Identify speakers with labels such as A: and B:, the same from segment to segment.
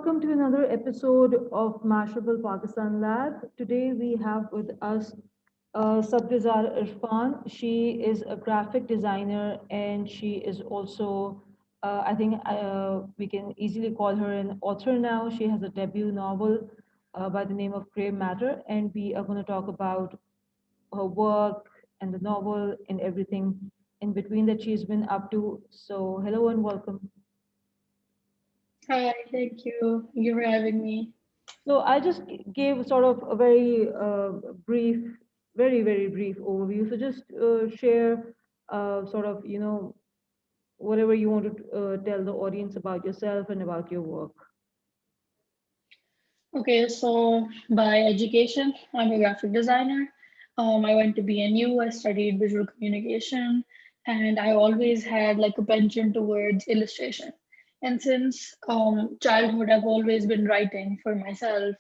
A: welcome to another episode of Mashable Pakistan Lab. Today we have with us Sabdezar Irfan. She is a graphic designer and she is also, I think we can easily call her an author now. She has a debut novel by the name of Grey Matter, and we are going to talk about her work and the novel and everything in between that she's been up to. So, hello and welcome.
B: Hi, thank you. Thank you for having me.
A: So I just gave sort of a very brief, very brief overview. So just share sort of, whatever you want to tell the audience about yourself and about your work.
B: Okay, so by education, I'm a graphic designer. I went to BNU, I studied visual communication, and I always had like a penchant towards illustration. And since childhood, I've always been writing for myself,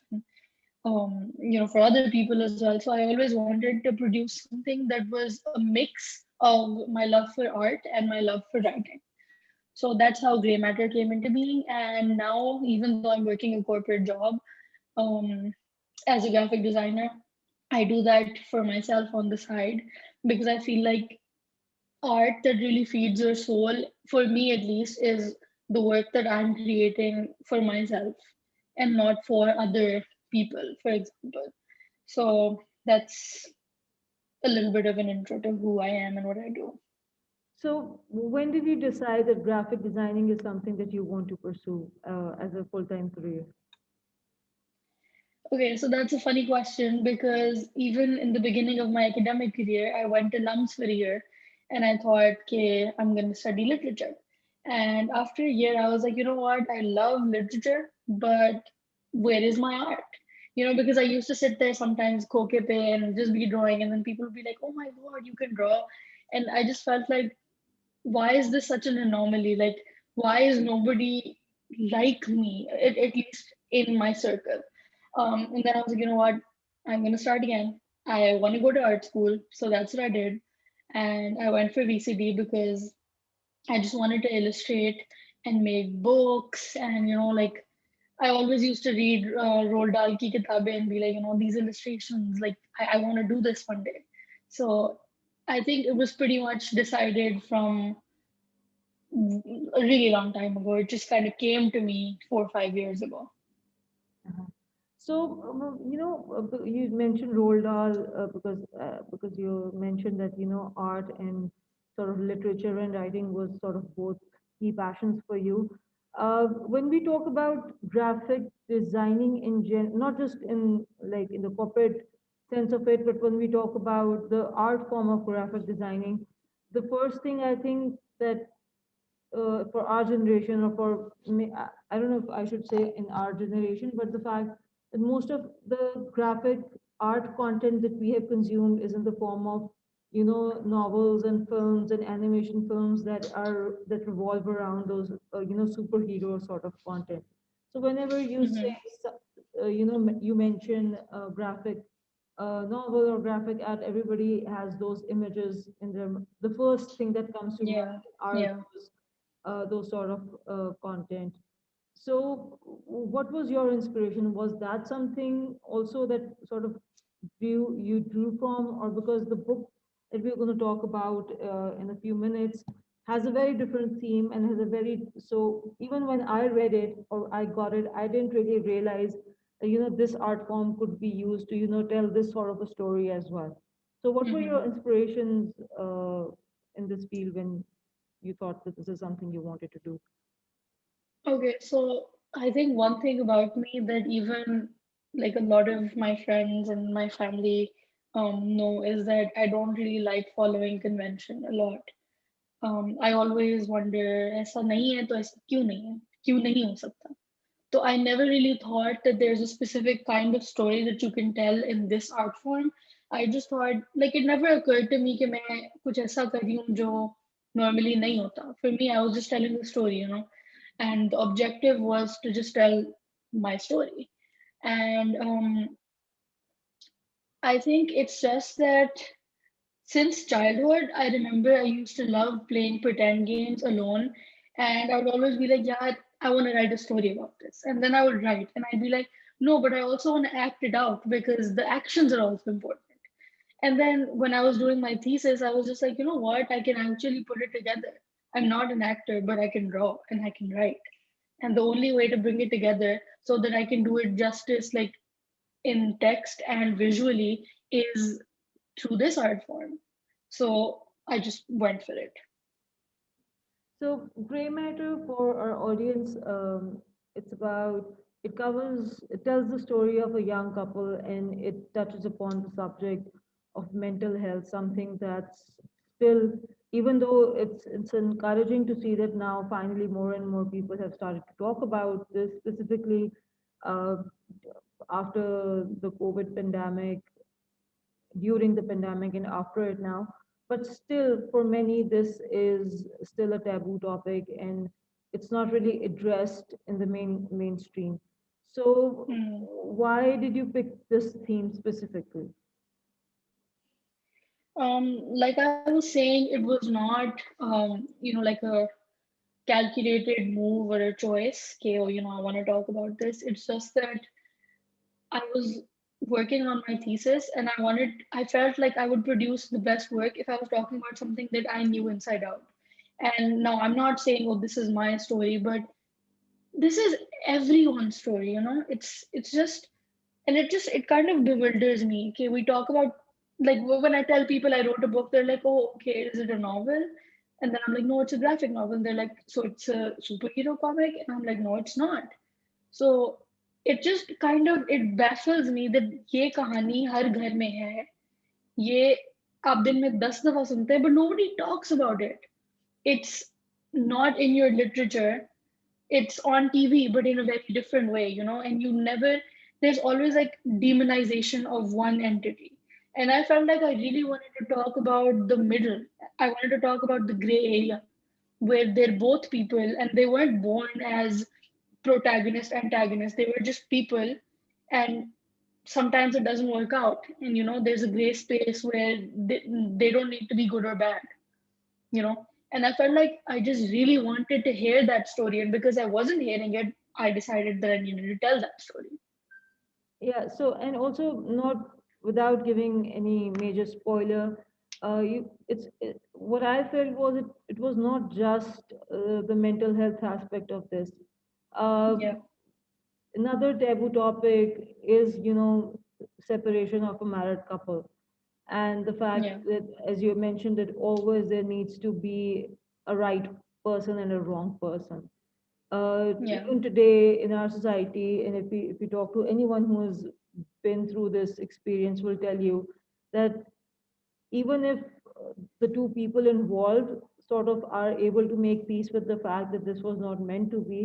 B: for other people as well. So I always wanted to produce something that was a mix of my love for art and my love for writing. So that's how gray matter came into being. And now, even though I'm working a corporate job um, as a graphic designer, I do that for myself on the side because I feel like art that really feeds your soul, for me at least, is the work that I'm creating for myself and not for other people, for example. So that's a little bit of an intro to who I am and what I do.
A: So when did you decide that graphic designing is something that you want to pursue as a full-time career?
B: Okay, so that's a funny question because even in the beginning of my academic career, I went to LUMS for a year and I thought, okay, I'm going to study literature. And after a year, I was like, you know what? I love literature, but where is my art? Because I used to sit there sometimes, koke pe, and just be drawing, and then people would be like, oh my God, you can draw. And I just felt like, why is this such an anomaly? Like, why is nobody like me, at least in my circle? And then I was like, you know what? I'm going to start again. I want to go to art school. So that's what I did. And I went for VCD because I just wanted to illustrate and make books. And, like I always used to read Roald Dahl ki kitabe and be like, these illustrations, like I want to do this one day. So I think it was pretty much decided from a really long time ago. It just kind of came to me 4 or 5 years ago.
A: Uh-huh. So, you mentioned Roald Dahl because you mentioned that art and sort of literature and writing was sort of both key passions for you. When we talk about graphic designing not just in like in the corporate sense of it, but when we talk about the art form of graphic designing, the first thing I think that for our generation or for me, I don't know if I should say in our generation, but the fact that most of the graphic art content that we have consumed is in the form of novels and films and animation films that revolve around those superhero sort of content. So whenever you say
B: Hmm.
A: you mention graphic novel or graphic art, everybody has those images in them. The first thing that comes to
B: Yeah,
A: mind are
B: yeah.
A: those sort of content. So, what was your inspiration? Was that something also that sort of you drew from, or because the book that we're going to talk about in a few minutes has a very different theme and has a very so even when I read it or I got it, I didn't really realize that, this art form could be used to tell this sort of a story as well. So, what were your
B: Hmm.
A: inspirations in this field when you thought that this is something you wanted to do?
B: Okay, so I think one thing about me that even like a lot of my friends and my family know is that I don't really like following convention a lot. I always wonder ऐसा नहीं है तो ऐसा क्यों नहीं हो सकता. So I never really thought that there's a specific kind of story that you can tell in this art form. I just thought like it never occurred to me कि मैं कुछ ऐसा कर रही हूँ जो normally नहीं होता. For me, I was just telling the story. And the objective was to just tell my story. And I think it's just that since childhood, I remember I used to love playing pretend games alone. And I would always be like, yeah, I want to write a story about this. And then I would write, and I'd be like, no, but I also want to act it out because the actions are also important. And then when I was doing my thesis, I was just like, you know what? I can actually put it together. I'm not an actor, but I can draw and I can write. And the only way to bring it together so that I can do it justice, like in text and visually, is through this art form. So I just went for it.
A: So, Gray Matter for our audience, it's about, it tells the story of a young couple and it touches upon the subject of mental health, something that's still, even though it's encouraging to see that now finally more and more people have started to talk about this, specifically uh, after the COVID pandemic, during the pandemic and after it now. But still, for many, this is still a taboo topic and it's not really addressed in the mainstream. So,
B: Mm.
A: why did you pick this theme specifically?
B: Like I was saying, it was not, like a calculated move or a choice. Okay, or I want to talk about this. It's just that I was working on my thesis and I felt like I would produce the best work if I was talking about something that I knew inside out. And now I'm not saying, oh, this is my story, but this is everyone's story, it's just, and it kind of bewilders me. Okay, we talk about, like, when I tell people I wrote a book, they're like, oh, okay, is it a novel? And then I'm like, no, it's a graphic novel. And they're like, so it's a superhero comic? And I'm like, no, it's not. So it just kind of, it baffles me that ये कहानी हर घर में है, ये आप दिन में 10 दफा सुनते हैं, but nobody talks about it. It's not in your literature. It's on TV, but in a very different way, and you never, there's always like demonization of one entity. And I felt like I really wanted to talk about the middle. I wanted to talk about the gray area where they're both people and they weren't born as protagonist, antagonist. They were just people. And sometimes it doesn't work out. And, there's a gray space where they don't need to be good or bad, you know and I felt like I just really wanted to hear that story, and because I wasn't hearing it, I decided that I needed to tell that story.
A: Yeah, so and also not without giving any major spoiler, what I felt was it was not just the mental health aspect of this. Uh,
B: Yeah.
A: Another taboo topic is, separation of a married couple, and the fact
B: Yeah.
A: that, as you mentioned, that always there needs to be a right person and a wrong person.
B: Yeah.
A: Even today in our society, and if you talk to anyone who has been through this experience, will tell you that even if the two people involved sort of are able to make peace with the fact that this was not meant to be,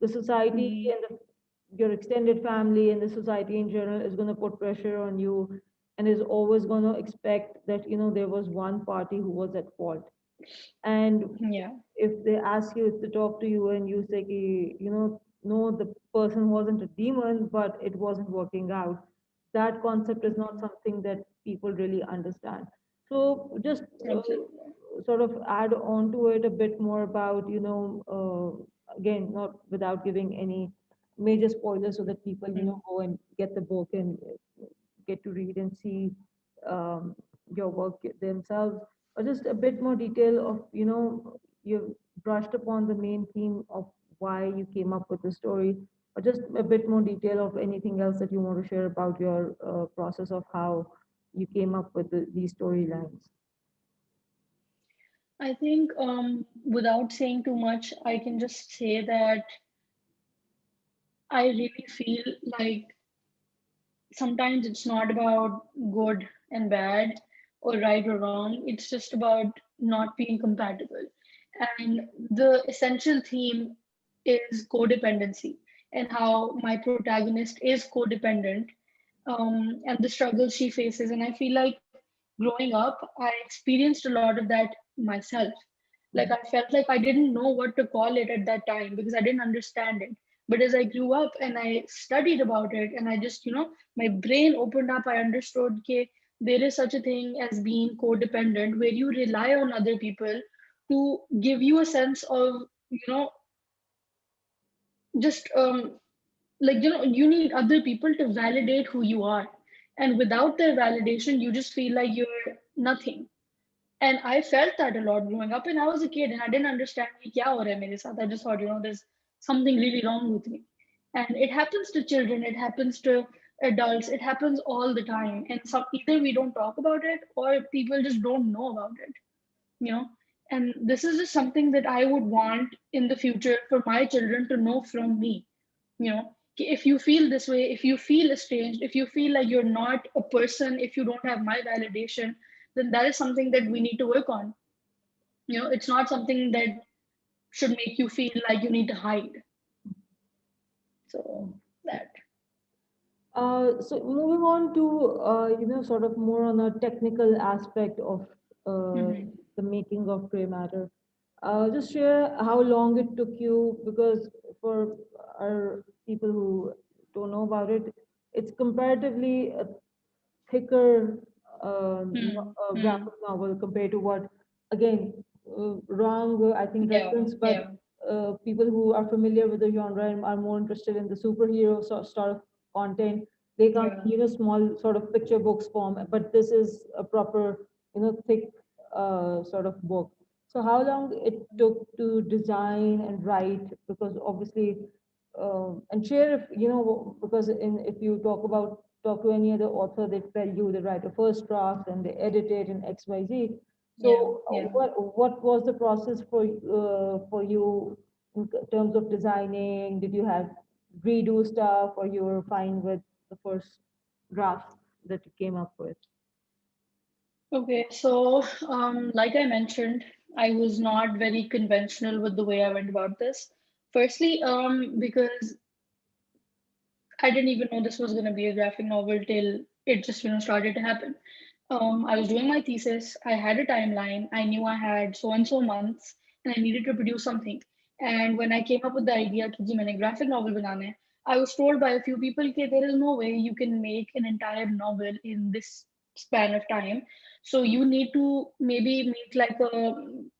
A: the society
B: Mm.
A: and your extended family and the society in general is going to put pressure on you and is always going to expect that there was one party who was at fault. And
B: Yeah.
A: if they ask you, if they talk to you and you say, "Ki, no, the person wasn't a demon, but it wasn't working out," that concept is not something that people really understand. So just
B: Absolutely.
A: sort of add on to it a bit more about, again, not without giving any major spoilers so that people,
B: Mm.
A: go and get the book and get to read and see um, your work themselves, or just a bit more detail of, you've brushed upon the main theme of why you came up with the story, or just a bit more detail of anything else that you want to share about your process of how you came up with these storylines.
B: I think, without saying too much, I can just say that I really feel like sometimes it's not about good and bad or right or wrong. It's just about not being compatible. And the essential theme is codependency, and how my protagonist is codependent, and the struggles she faces. And I feel like growing up, I experienced a lot of that myself. Like I felt like I didn't know what to call it at that time because I didn't understand it. But as I grew up and I studied about it, and I just, my brain opened up, I understood, okay, there is such a thing as being codependent, where you rely on other people to give you a sense of you know, just like, you need other people to validate who you are. And without their validation, you just feel like you're nothing. And I felt that a lot growing up. And I was a kid and I didn't understand कि क्या हो रहा है मेरे साथ. I just thought, there's something really wrong with me. And it happens to children, it happens to adults, it happens all the time. And some either we don't talk about it or people just don't know about it, you know. And this is just something that I would want in the future for my children to know from me, if you feel this way, if you feel estranged, if you feel like you're not a person, if you don't have my validation, then that is something that we need to work on. It's not something that should make you feel like you need to hide. So that.
A: So moving on to sort of more on a technical aspect of
B: Hmm.
A: the making of gray matter. Just share how long it took you, because for our people who don't know about it, it's comparatively a thicker
B: Hmm.
A: graphic
B: Hmm.
A: novel compared to what, again, wrong, I think,
B: Yeah.
A: reference, but
B: Yeah.
A: people who are familiar with the genre and are more interested in the superhero sort of content, they come
B: Yeah.
A: in, small sort of picture books form, but this is a proper, thick sort of book. So how long it took to design and write? Because obviously, and share if because if you talk to any other author, they tell you they write a first draft and they edit it in XYZ. So
B: Yeah. Yeah.
A: what was the process for you in terms of designing? Did you have redo stuff, or you were fine with the first draft that you came up with?
B: Okay, so like I mentioned, I was not very conventional with the way I went about this. Firstly, because I didn't even know this was going to be a graphic novel till it just, started to happen. I was doing my thesis. I had a timeline. I knew I had so and so months, and I needed to produce something. And when I came up with the idea कि जी मैंने graphic novel बनाना है, I was told by a few people that there is no way you can make an entire novel in this span of time. So you need to maybe make like a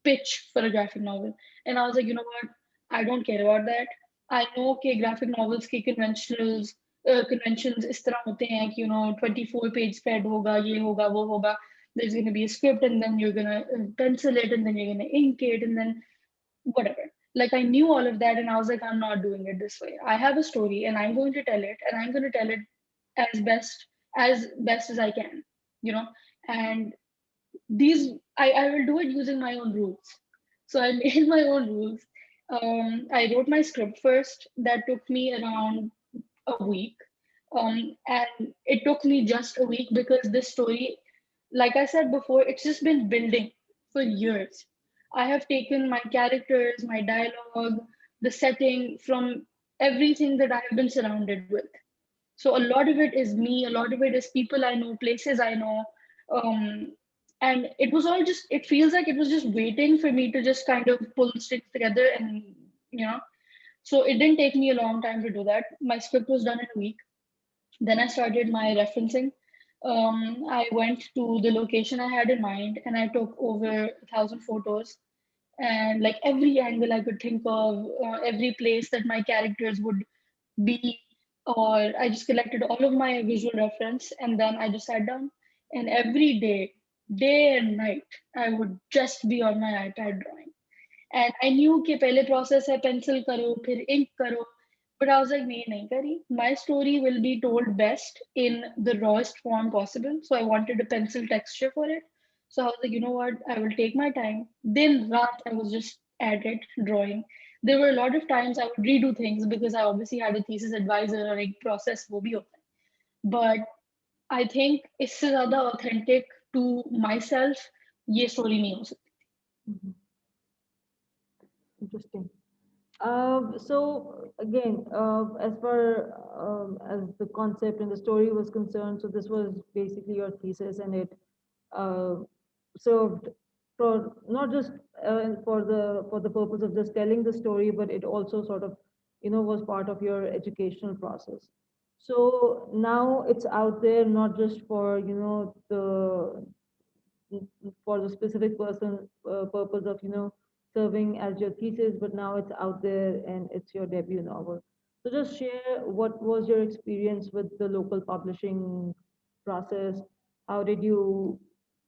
B: pitch for a graphic novel. And I was like, you know what? I don't care about that. I know कि graphic novels के conventions इस तरह होते हैं कि 24-page spread होगा, ये होगा, वो होगा. There's going to be a script and then you're going to pencil it and then you're going to ink it and then whatever. Like I knew all of that and I was like, I'm not doing it this way. I have a story and I'm going to tell it and I'm going to tell it as best as I can, you know. And these I will do it using my own rules. So I made my own rules. I wrote my script first. That took me around a week. And it took me just a week because this story, like I said before, it's just been building for years. I have taken my characters, my dialogue, the setting from everything that I have been surrounded with. So a lot of it is me, a lot of it is people I know, places I know. Um, and it was all just, it feels like it was just waiting for me to just kind of pull strings together and, you know. So it didn't take me a long time to do that. My script was done in a week. Then I started my referencing. I went to the location I had in mind and I took over 1,000 photos and like every angle I could think of, every place that my characters would be, or I just collected all of my visual reference and then I just sat down and every day, day and night, I would just be on my iPad drawing. And I knew कि पहले process है pencil करो फिर ink करो, but I was like नहीं करी. My story will be told best in the rawest form possible. So I wanted a pencil texture for it. So I was like, you know what? I will take my time. Then raat I was just at it drawing. There were a lot of times I would redo things because I obviously had a thesis advisor or a process वो भी होता है. But I think इससे ज़्यादा authentic to myself ये story नहीं हो सकती.
A: Mhm. Interesting. So again, as far as the concept and the story was concerned, so this was basically your thesis, and it uh, served for not just for the purpose of just telling the story, but it also sort of was part of your educational process. So now it's out there, not just for the specific person purpose of serving as your thesis, but now it's out there and it's your debut novel. So just share what was your experience with the local publishing process. How did you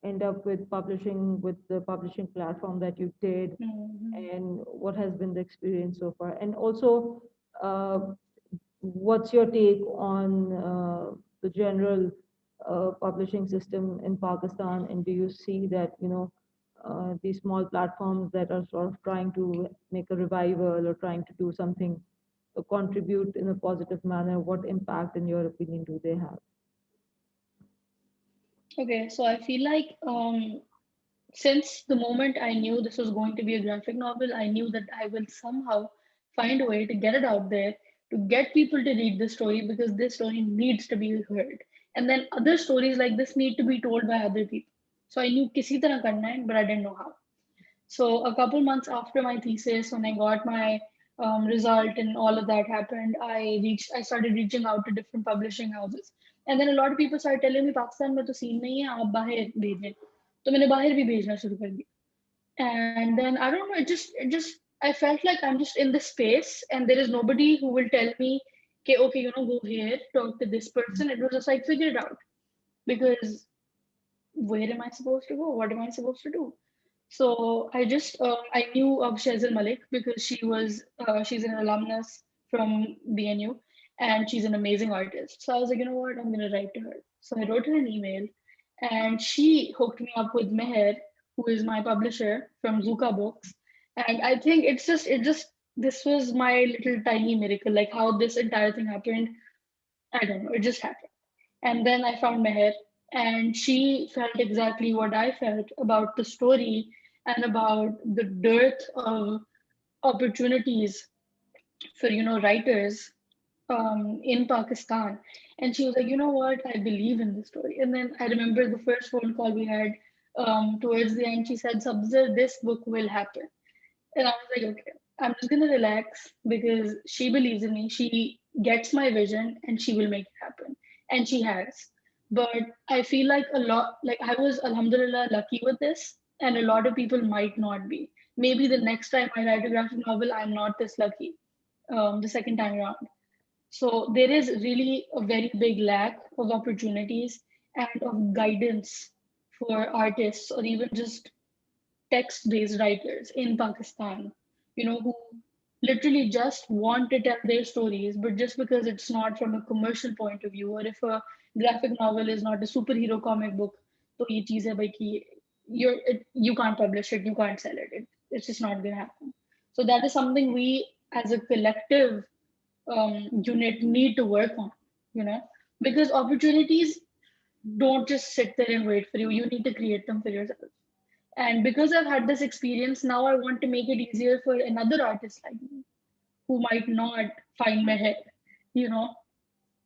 A: end up with publishing with the publishing platform that you did,
B: Mhm.
A: and what has been the experience so far? And also, uh, what's your take on the general publishing system in Pakistan? And do you see that, these small platforms that are sort of trying to make a revival or trying to do something to contribute in a positive manner, what impact, in your opinion, do they have?
B: Okay, so I feel like since the moment I knew this was going to be a graphic novel, I knew that I will somehow find a way to get it out there, to get people to read the story because this story needs to be heard. And then other stories like this need to be told by other people. So I knew kisi tarah karna hai, but I didn't know how. So a couple months after my thesis, when I got my result and all of that happened, I started reaching out to different publishing houses, and then a lot of people started telling me Pakistan में तो scene नहीं है आप बाहर भेजें, तो मैंने बाहर भी भेजना शुरू कर दिया. And then I don't know, it just I felt like I'm just in this space and there is nobody who will tell me, okay, okay, go here, talk to this person. It was just like figure it out because where am I supposed to go? What am I supposed to do? So I knew of Shazil Malik because she's an alumnus from BNU and she's an amazing artist. So I was like, you know what, I'm gonna write to her. So I wrote her an email, and she hooked me up with Meher, who is my publisher from Zuka Books. And I think it just this was my little tiny miracle, like how this entire thing happened. I don't know, it just happened. And then I found Meher, and she felt exactly what I felt about the story and about the dearth of opportunities for writers in Pakistan. And she was like, you know what, I believe in this story. And then I remember the first phone call we had towards the end. She said, Sabzar, this book will happen. And I was like, okay, I'm just gonna relax because she believes in me. She gets my vision and she will make it happen. And she has. But I feel like a lot, like I was, alhamdulillah, lucky with this, and a lot of people might not be. Maybe the next time I write a graphic novel, I'm not this lucky the second time around. So there is really a very big lack of opportunities and of guidance for artists or even just text-based writers in Pakistan, who literally just want to tell their stories, but just because it's not from a commercial point of view, or if a graphic novel is not a superhero comic book, तो ये चीज़ है भाई कि you can't publish it, you can't sell it. It's just not going to happen. So that is something we as a collective unit need to work on, you know, because opportunities don't just sit there and wait for you. You need to create them for yourself. And because I've had this experience, now I want to make it easier for another artist like me who might not find my head, you know.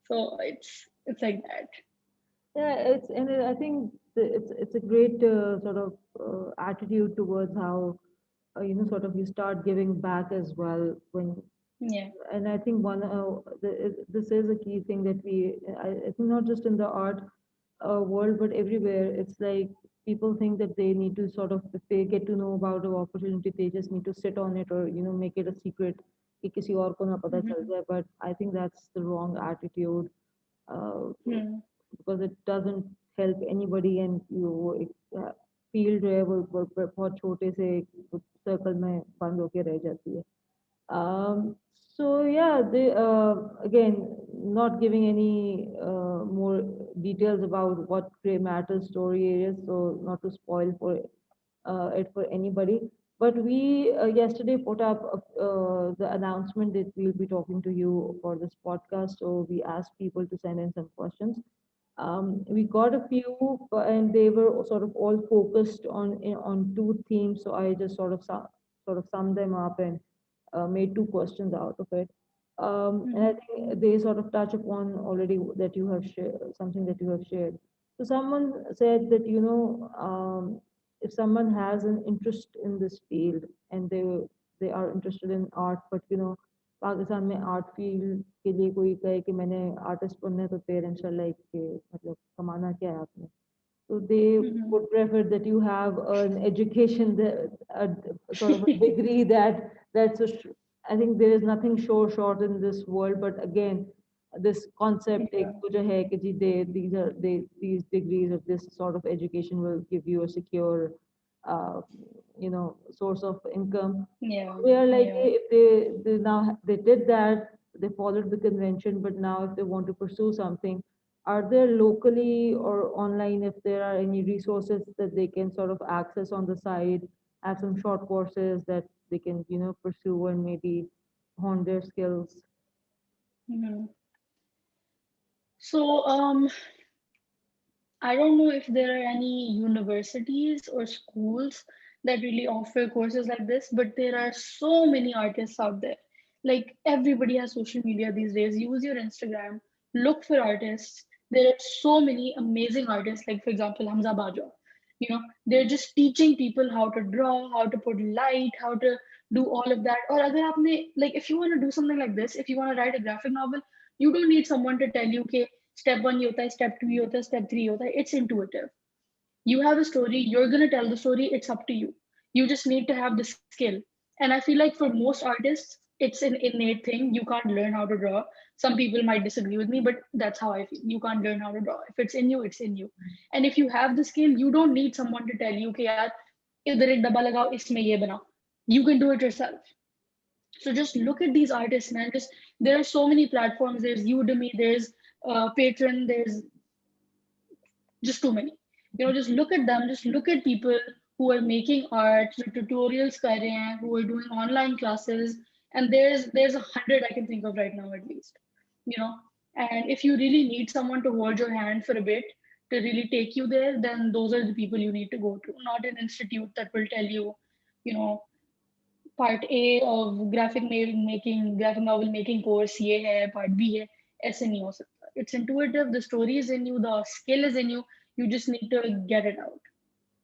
B: So it's like that.
A: Yeah, I think it's a great sort of attitude towards how sort of you start giving back as well when.
B: Yeah.
A: And I think this is a key thing that I think not just in the art world but everywhere. It's like people think that they need to sort of, if they get to know about an opportunity, they just need to sit on it, or make it a secret कि किसी और को ना पता चल
B: Mm-hmm.
A: जाए. But I think that's the wrong attitude, uh,
B: Hmm.
A: because it doesn't help anybody. And field जो है वो बहुत छोटे से सर्कल में बंद होके रह जाती है. So yeah, again, not giving any more details about what Grey Matter's story is, so not to spoil for it for anybody. But we yesterday put up the announcement that we'll be talking to you for this podcast. So we asked people to send in some questions. We got a few, and they were sort of all focused on two themes. So I just sort of summed them up and made two questions out of it. And I
B: Mm-hmm.
A: think they sort of touch upon already that you have shared, something that you have shared. So someone said that, if someone has an interest in this field and they are interested in art, but Pakistan में art field के लिए कोई कहे कि मैंने artist बनना है, तो पेरेंट्स आर लाइक कि मतलब कमाना क्या है आपने. So they
B: Mm-hmm.
A: would prefer that you have an education, that, a sort of a degree that's I think there is nothing sure short in this world. But again, this concept
B: Yeah.
A: एक तो जो है कि जी these degrees of this sort of education will give you a secure, uh, source of income.
B: Yeah.
A: We are like,
B: Yeah.
A: if they now they did that, they followed the convention, but now if they want to pursue something, are there locally or online, if there are any resources that they can sort of access on the side, have some short courses that they can, pursue and maybe hone their skills?
B: Mm-hmm. So, I don't know if there are any universities or schools that really offer courses like this, but there are so many artists out there. Like everybody has social media these days. Use your Instagram, look for artists. There are so many amazing artists, like for example, Hamza Bajo. They're just teaching people how to draw, how to put light, how to do all of that. Or अगर आपने like if you want to do something like this, if you want to write a graphic novel, you don't need someone to tell you, okay, step one ये होता है, step two ये होता है, step three ये होता है. It's intuitive. You have a story, you're going to tell the story, it's up to you. You just need to have the skill. And I feel like for most artists, it's an innate thing. You can't learn how to draw. Some people might disagree with me, but that's how I feel. You can't learn how to draw. If it's in you, it's in you. And if you have the skill, you don't need someone to tell you, okay, yaar, idhar ek dabba lagao, isme ye banao. You can do it yourself. So just look at these artists, man. Just there are so many platforms. There's Udemy, there's Patreon, there's just too many. Just look at them. Just look at people who are making art, जो tutorials कर रहे हैं, who are doing online classes, and there's 100 I can think of right now at least. You know, and if you really need someone to hold your hand for a bit to really take you there, then those are the people you need to go to, not an institute that will tell you, you know, part A of graphic novel making course ये है, part B है, ऐसे नहीं हो सकता. It's intuitive, the story is in you, the skill is in you, you just need to get it out.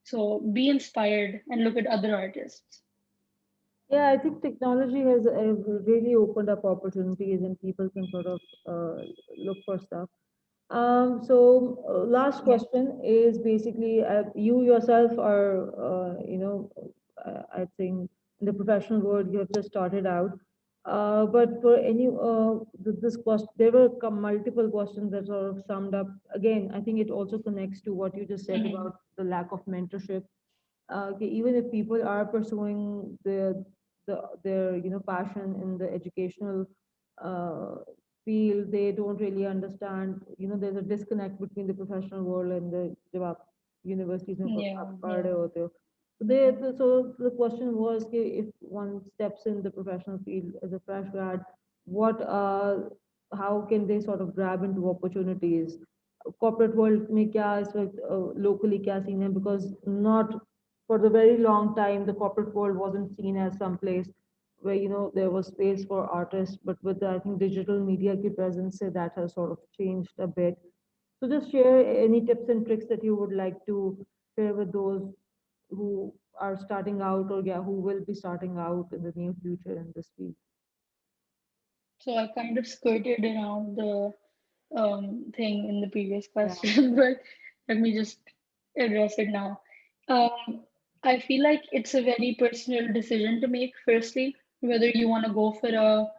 B: So be inspired and look at other artists.
A: Yeah, I think technology has really opened up opportunities and people can sort of look for stuff. So last
B: Yeah.
A: question is basically, you yourself are, I think in the professional world, you have just started out. But for any, this question, there were multiple questions that sort of summed up. Again, I think it also connects to what you just said
B: Mhm.
A: about the lack of mentorship. Okay, even if people are pursuing their passion in the educational uh, field, they don't really understand. There's a disconnect between the professional world and the जब आप universities में
B: Yeah,
A: पढ़ रहे
B: yeah.
A: होते हो. So
B: Mhm.
A: the question was कि if one steps in the professional field as a fresh grad, what how can they sort of grab into opportunities? Corporate world में क्या इस वक्त locally क्या scene है, because not for the very long time the corporate world wasn't seen as some place where there was space for artists, but with the, I think, digital media ki presence say that has sort of changed a bit. So just share any tips and tricks that you would like to share with those who are starting out, or yeah, who will be starting out in the near future in this field.
B: So I kind of skirted around the thing in the previous
A: Yeah.
B: question, but let me just address it now. I feel like it's a very personal decision to make, firstly, whether you want to go for a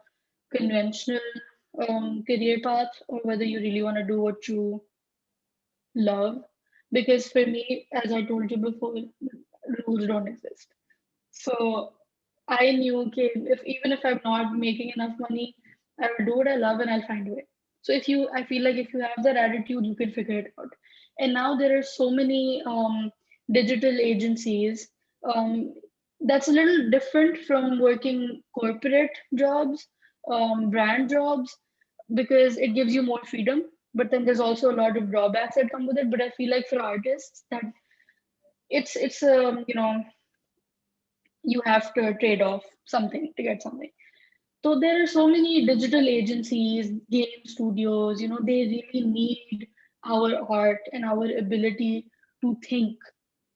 B: conventional career path or whether you really want to do what you love. Because for me, as I told you before, rules don't exist. So I knew, okay, if even if I'm not making enough money, I will do what I love and I'll find a way. So I feel like if you have that attitude, you can figure it out. And now there are so many digital agencies. Um, that's a little different from working corporate jobs, brand jobs, because it gives you more freedom. But then there's also a lot of drawbacks that come with it. But I feel like for artists, that it's you have to trade off something to get something. So there are so many digital agencies, game studios, they really need our art and our ability to think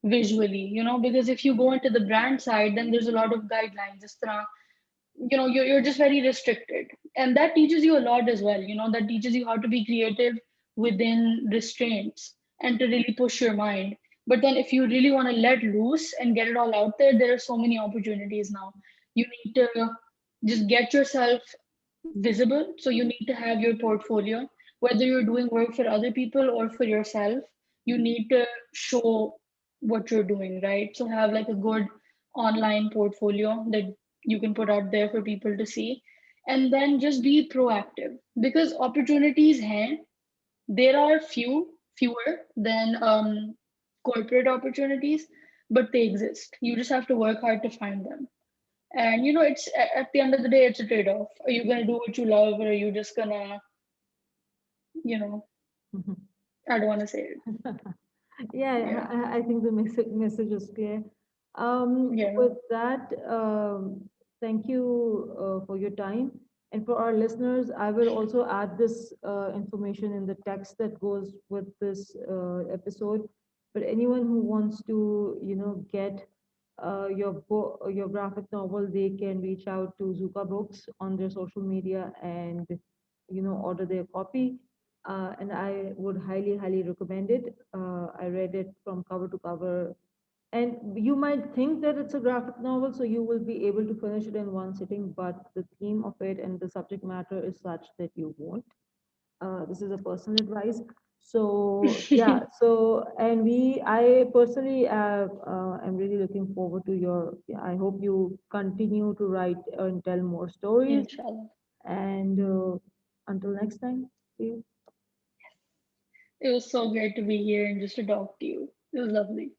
B: visually, because if you go into the brand side, then there's a lot of guidelines. Just you're just very restricted. And that teaches you a lot as well, that teaches you how to be creative within restraints. and to really push your mind. But then if you really want to let loose and get it all out there, there are so many opportunities now. You need to just get yourself visible. So you need to have your portfolio, whether you're doing work for other people or for yourself, you need to show what you're doing, right? So have like a good online portfolio that you can put out there for people to see. And then just be proactive because opportunities hain, there are fewer than corporate opportunities, but they exist. You just have to work hard to find them. And it's at the end of the day, it's a trade-off. Are you gonna do what you love, or are you just gonna, you know, I don't want to say it.
A: Yeah,
B: Yeah,
A: I think the message is clear.
B: yeah,
A: With that, thank you for your time. And for our listeners, I will also add this information in the text that goes with this episode. But anyone who wants to, get your book, your graphic novel, they can reach out to Zuka Books on their social media and, order their copy. And I would highly, highly recommend it. I read it from cover to cover, and you might think that it's a graphic novel, so you will be able to finish it in one sitting, but the theme of it and the subject matter is such that you won't. This is a personal advice. So yeah, so and I personally am really looking forward to your. Yeah, I hope you continue to write and tell more stories.
B: inshallah.
A: And until next time, see you.
B: It was so great to be here and just to talk to you. It was lovely.